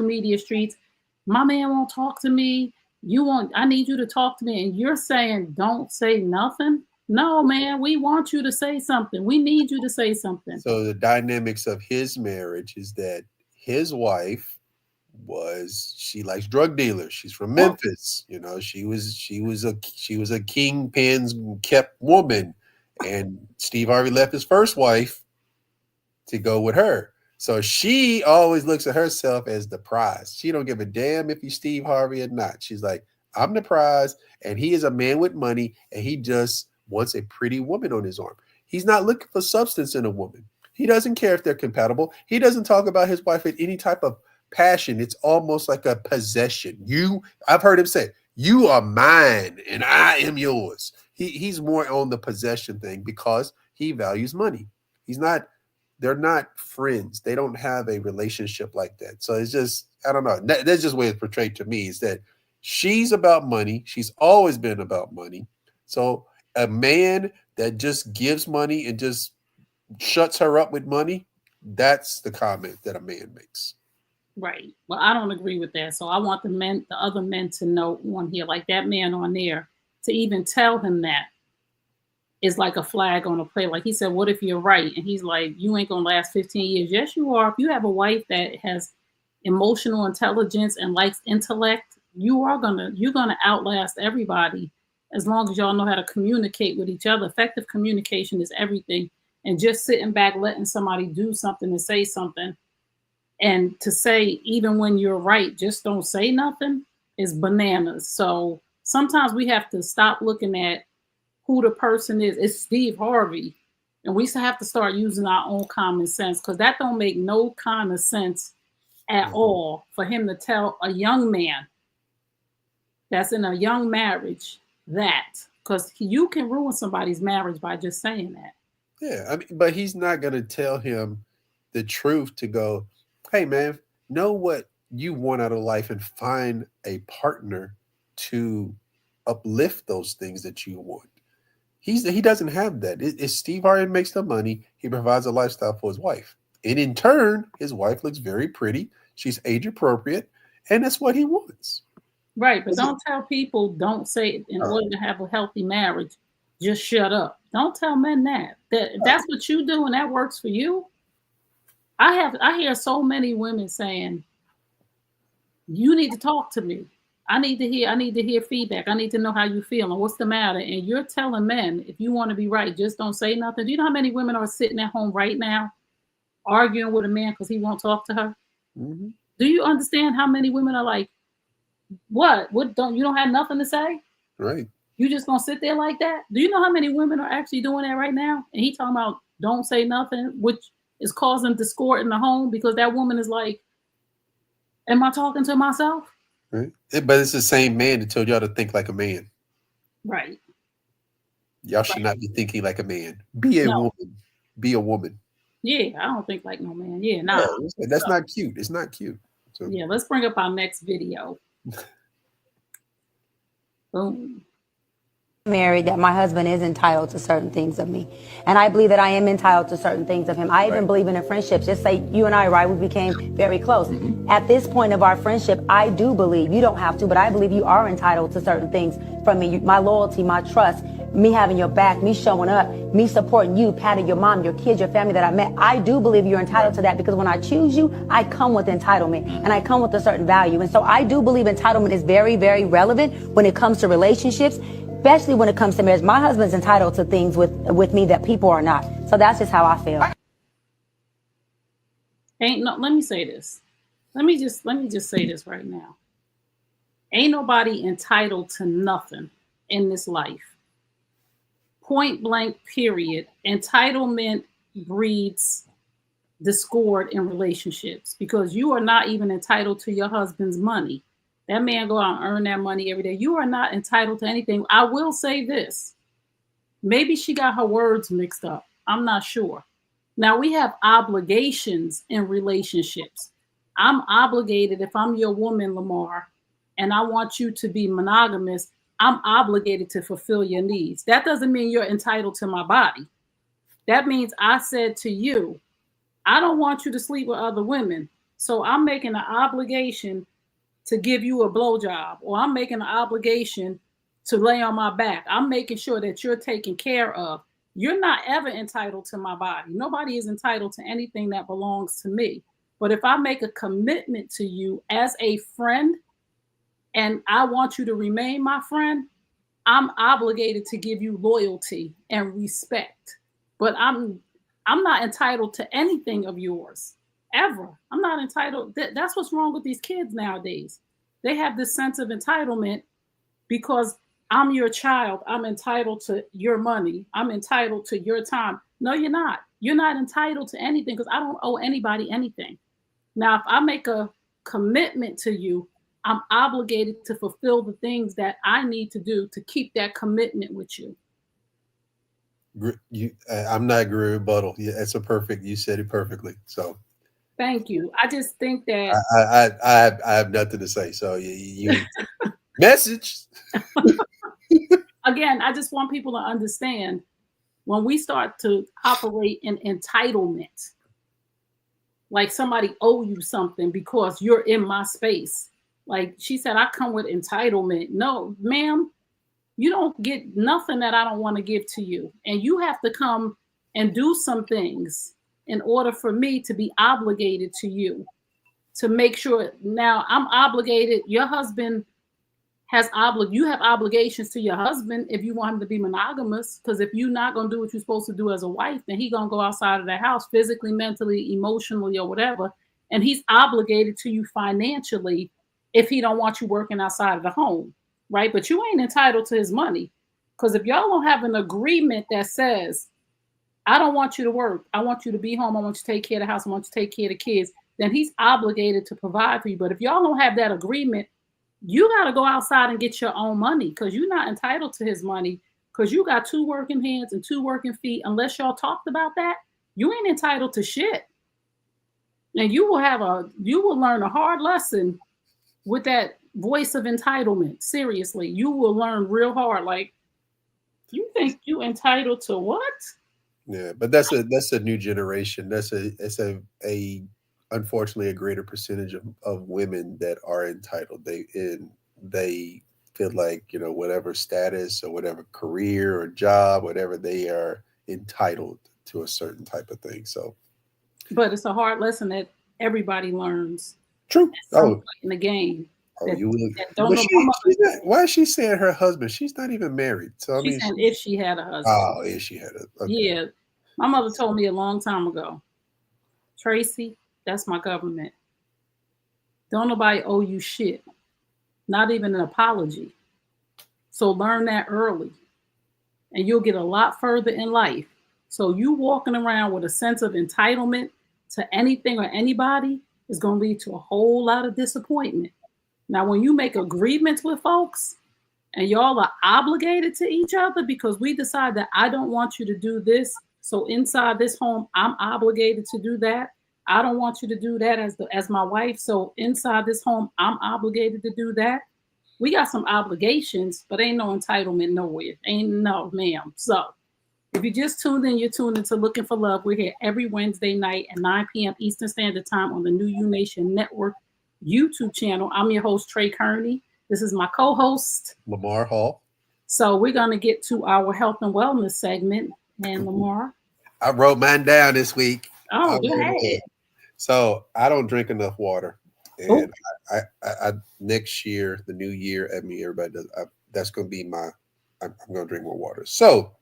media streets, my man won't talk to me. I need you to talk to me. And you're saying, don't say nothing. No, man, we want you to say something. We need you to say something. So the dynamics of his marriage is that his wife she likes drug dealers. She's from Memphis. She was a kingpin's kept woman, and Steve Harvey left his first wife to go with her. So she always looks at herself as the prize. She don't give a damn if he's Steve Harvey or not. She's like, I'm the prize, and he is a man with money, and he just wants a pretty woman on his arm. He's not looking for substance in a woman. He doesn't care if they're compatible. He doesn't talk about his wife with any type of passion. It's almost like a possession. I've heard him say, you are mine and I am yours. He's more on the possession thing because he values money. They're not friends. They don't have a relationship like that. So it's just, I don't know. That's just the way it's portrayed to me, is that she's about money. She's always been about money. So a man that just gives money and just shuts her up with money, that's the comment that a man makes. Right. Well, I don't agree with that. So I want the other men to know on here, like that man on there, to even tell him that is like a flag on a plate. Like he said, what if you're right? And he's like, you ain't going to last 15 years. Yes, you are. If you have a wife that has emotional intelligence and likes intellect, you're going to outlast everybody as long as y'all know how to communicate with each other. Effective communication is everything. And just sitting back, letting somebody do something and say something, and to say, even when you're right, just don't say nothing, is bananas. So sometimes we have to stop looking at who the person is. It's Steve Harvey. And we have to start using our own common sense, because that don't make no kind of sense at all for him to tell a young man that's in a young marriage that, because you can ruin somebody's marriage by just saying that. Yeah, but he's not going to tell him the truth to go, hey, man, know what you want out of life and find a partner to uplift those things that you want. He doesn't have that. It's Steve Harvey makes the money. He provides a lifestyle for his wife. And in turn, his wife looks very pretty. She's age appropriate. And that's what he wants. Right. But don't tell people, don't say, in order to have a healthy marriage, just shut up. Don't tell men that. That's what you do and that works for you. I hear so many women saying, you need to talk to me. I need to hear feedback. I need to know how you feel and what's the matter. And you're telling men, if you want to be right, just don't say nothing. Do you know how many women are sitting at home right now arguing with a man because he won't talk to her? Mm-hmm. Do you understand how many women are like, what don't you don't have nothing to say? Right. You just gonna sit there like that? Do you know how many women are actually doing that right now? And he talking about don't say nothing, which is causing discord in the home because that woman is like, am I talking to myself? Right. But it's the same man that told y'all to think like a man. Right. Y'all should not be thinking like a man. Be a woman. Be a woman. Yeah, I don't think like no man. Yeah, nah. Yeah, that's not cute. It's not cute. So. Yeah, let's bring up our next video. Boom. Married, that my husband is entitled to certain things of me, and I believe that I am entitled to certain things of him. I even believe in a friendship. Just say you and I, right? We became very close. At this point of our friendship, I do believe, you don't have to, but I believe you are entitled to certain things from me. My loyalty, my trust, me having your back, me showing up, me supporting you, patting your mom, your kids, your family that I met. I do believe you're entitled to that, because when I choose you, I come with entitlement and I come with a certain value. And so I do believe entitlement is very, very relevant when it comes to relationships, especially when it comes to marriage. My husband's entitled to things with me that people are not. So that's just how I feel. Let me say this. Let me just say this right now. Ain't nobody entitled to nothing in this life. Point blank, period. Entitlement breeds discord in relationships, because you are not even entitled to your husband's money. That man go out and earn that money every day. You are not entitled to anything. I will say this. Maybe she got her words mixed up. I'm not sure. Now, we have obligations in relationships. I'm obligated, if I'm your woman, Lamar, and I want you to be monogamous, I'm obligated to fulfill your needs. That doesn't mean you're entitled to my body. That means I said to you, I don't want you to sleep with other women. So I'm making an obligation to give you a blowjob, or I'm making an obligation to lay on my back. I'm making sure that you're taken care of. You're not ever entitled to my body. Nobody is entitled to anything that belongs to me. But if I make a commitment to you as a friend, and I want you to remain my friend, I'm obligated to give you loyalty and respect. But I'm not entitled to anything of yours. Ever. I'm not entitled. That's what's wrong with these kids nowadays. They have this sense of entitlement because I'm your child. I'm entitled to your money. I'm entitled to your time. No, you're not. You're not entitled to anything, because I don't owe anybody anything. Now, if I make a commitment to you, I'm obligated to fulfill the things that I need to do to keep that commitment with you. I'm not agree with rebuttal. Yeah, it's you said it perfectly. So. Thank you. I just think that I have nothing to say. So you message. Again, I just want people to understand, when we start to operate in entitlement, like somebody owe you something because you're in my space. Like she said, I come with entitlement. No, ma'am, you don't get nothing that I don't want to give to you. And you have to come and do some things in order for me to be obligated to you, to make sure. Now I'm obligated. Your husband you have obligations to your husband if you want him to be monogamous, because if you're not going to do what you're supposed to do as a wife, then he's going to go outside of the house physically, mentally, emotionally, or whatever. And he's obligated to you financially if he don't want you working outside of the home, right? But you ain't entitled to his money, because if y'all don't have an agreement that says, I don't want you to work, I want you to be home, I want you to take care of the house, I want you to take care of the kids, then he's obligated to provide for you. But if y'all don't have that agreement, you got to go outside and get your own money, because you're not entitled to his money, because you got 2 working hands and 2 working feet. Unless y'all talked about that, you ain't entitled to shit. And you will learn a hard lesson with that voice of entitlement. Seriously, you will learn real hard. Like, you think you entitled to what? Yeah, but that's a new generation. It's a unfortunately a greater percentage of women that are entitled. They feel like, whatever status or whatever career or job, whatever, they are entitled to a certain type of thing. So, but it's a hard lesson that everybody learns. True. In the game. Why is she saying her husband? She's not even married. So she's saying if she had a husband. Oh, if she had a. Okay. Yeah, my mother told me a long time ago, Tracy, that's my government. Don't nobody owe you shit, not even an apology. So learn that early, and you'll get a lot further in life. So you walking around with a sense of entitlement to anything or anybody is going to lead to a whole lot of disappointment. Now, when you make agreements with folks and y'all are obligated to each other because we decide that I don't want you to do this, so inside this home, I'm obligated to do that. I don't want you to do that as my wife, so inside this home, I'm obligated to do that. We got some obligations, but ain't no entitlement nowhere. Ain't no, ma'am. So if you just tuned in, you're tuned into Looking for Love. We're here every Wednesday night at 9 p.m. Eastern Standard Time on the New U Nation Network YouTube channel. I'm your host, Trey Kearney. This is my co-host, Lamar Hall. So we're going to get to our health and wellness segment. And Lamar? I wrote mine down this week. Oh, go ahead. So I don't drink enough water. And I next year, the new year, I mean, everybody does. That's going to be I'm going to drink more water. So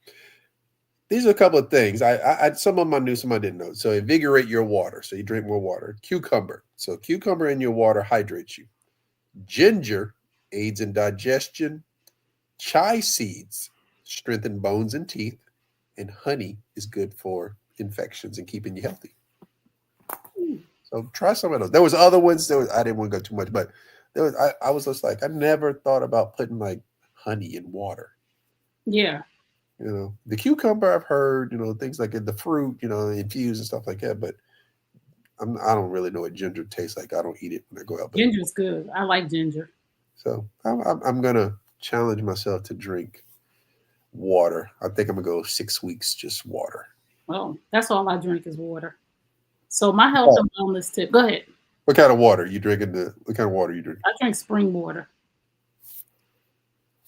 these are a couple of things. I some of them I knew, some I didn't know. So invigorate your water. So you drink more water. Cucumber. So cucumber in your water hydrates you. Ginger aids in digestion. Chai seeds strengthen bones and teeth. And honey is good for infections and keeping you healthy. So try some of those. There was other ones. I didn't want to go too much, but I was just like, I never thought about putting like honey in water. Yeah. The cucumber I've heard, things like the fruit, infused and stuff like that. But I don't really know what ginger tastes like. I don't eat it when I go out. Ginger's good. I like ginger. So I'm gonna challenge myself to drink water. I think I'm gonna go 6 weeks just water. Oh, that's all I drink is water. So my health and wellness tip. Go ahead. What kind of water you drinking? What kind of water you drink? I drink spring water.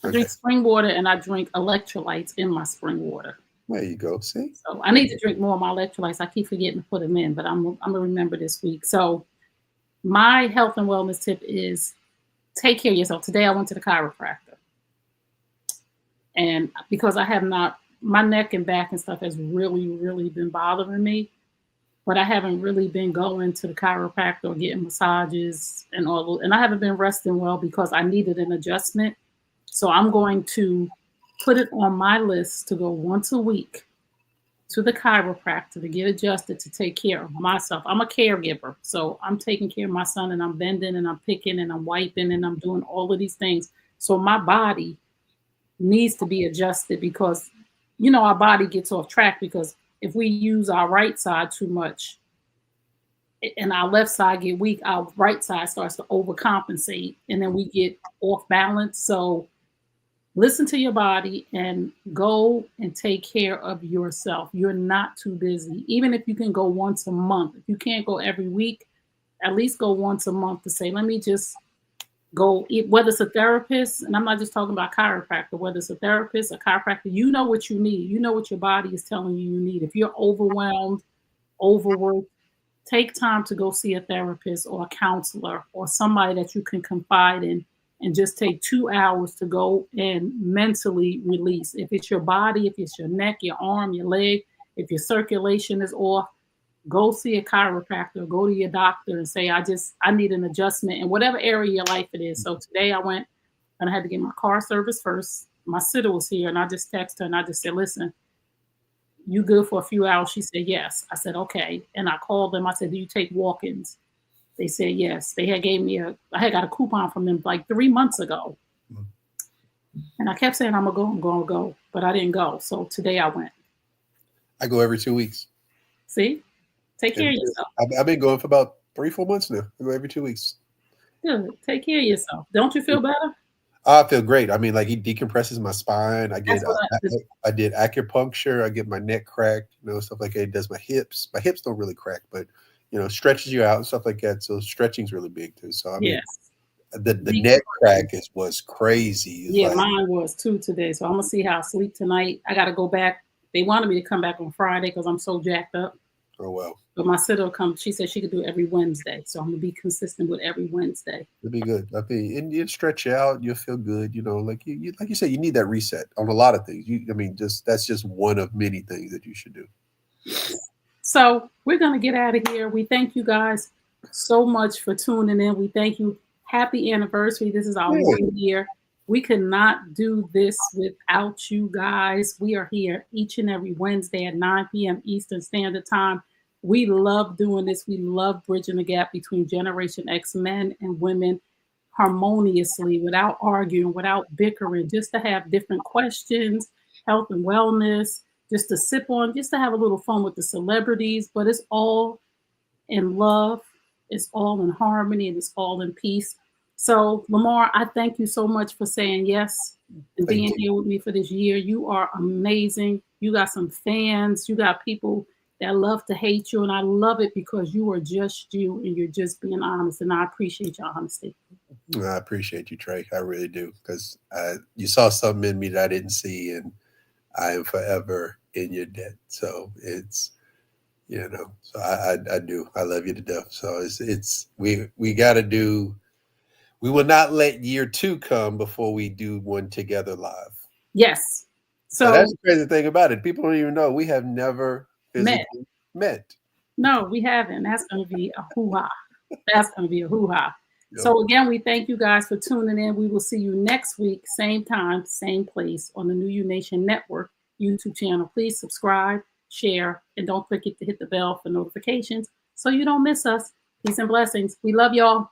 I drink spring water and I drink electrolytes in my spring water. There you go. See? So I need to drink more of my electrolytes. I keep forgetting to put them in, but I'm gonna remember this week. So my health and wellness tip is take care of yourself. Today I went to the chiropractor. And because I have not, my neck and back and stuff has really, really been bothering me. But I haven't really been going to the chiropractor or getting massages and all. And I haven't been resting well because I needed an adjustment. So I'm going to put it on my list to go once a week to the chiropractor to get adjusted to take care of myself. I'm a caregiver. So I'm taking care of my son and I'm bending and I'm picking and I'm wiping and I'm doing all of these things. So my body needs to be adjusted because, our body gets off track because if we use our right side too much and our left side get weak, our right side starts to overcompensate and then we get off balance. So listen to your body and go and take care of yourself. You're not too busy. Even if you can go once a month, if you can't go every week, at least go once a month to say, let me just go, whether it's a therapist, and I'm not just talking about chiropractor, whether it's a therapist, a chiropractor, you know what you need. You know what your body is telling you need. If you're overwhelmed, overworked, take time to go see a therapist or a counselor or somebody that you can confide in and just take 2 hours to go and mentally release. If it's your body, if it's your neck, your arm, your leg, if your circulation is off, go see a chiropractor, go to your doctor and say, I need an adjustment in whatever area of your life it is. So today I went and I had to get my car service first. My sitter was here and I just texted her and I just said, listen, you good for a few hours? She said, yes. I said, okay. And I called them. I said, do you take walk-ins? They said, yes. They had gave me I had got a coupon from them like 3 months ago. And I kept saying, I'm going to go. But I didn't go. So today I went. I go every 2 weeks. See? Take care of yourself. I've been going for about 3-4 months now. I go every 2 weeks. Good. Take care of yourself. Don't you feel better? I feel great. I mean, like he decompresses my spine. I did acupuncture. I get my neck cracked, stuff like that. He does my hips. My hips don't really crack, but stretches you out and stuff like that. So stretching's really big too. So I mean, the neck crack was crazy. Mine was too today. So I'm gonna see how I sleep tonight. I got to go back. They wanted me to come back on Friday because I'm so jacked up. Oh, well. But my sitter will come. She said she could do it every Wednesday. So I'm going to be consistent with every Wednesday. It'll be good. And you'll stretch you out. You'll feel good. Like you said, you need that reset on a lot of things. That's just one of many things that you should do. So we're going to get out of here. We thank you guys so much for tuning in. We thank you. Happy anniversary. This is our 1 year We could not do this without you guys. We are here each and every Wednesday at 9 p.m. Eastern Standard Time. We love doing this. We love bridging the gap between Generation X men and women harmoniously, without arguing, without bickering, just to have different questions, health and wellness, just to sip on, just to have a little fun with the celebrities. But it's all in love, it's all in harmony, and it's all in peace. So, Lamar, I thank you so much for saying yes and Thank being you. here with me for this year. You are amazing. You got some fans, you got people that love to hate you, and I love it because you are just you and you're just being honest, and I appreciate your honesty. I appreciate you, Trey. I really do, because you saw something in me that I didn't see, and I am forever in your debt. So it's, so I do. I love you to death. So it's we got to do. We will not let year 2 come before we do one together live. Yes. So that's the crazy thing about it. People don't even know we have never physically met. No, we haven't. That's going to be a hoo-ha. That's going to be a hoo-ha. So again, we thank you guys for tuning in. We will see you next week, same time, same place on the New You Nation Network YouTube channel. Please subscribe, share, and don't forget to hit the bell for notifications so you don't miss us. Peace and blessings. We love y'all.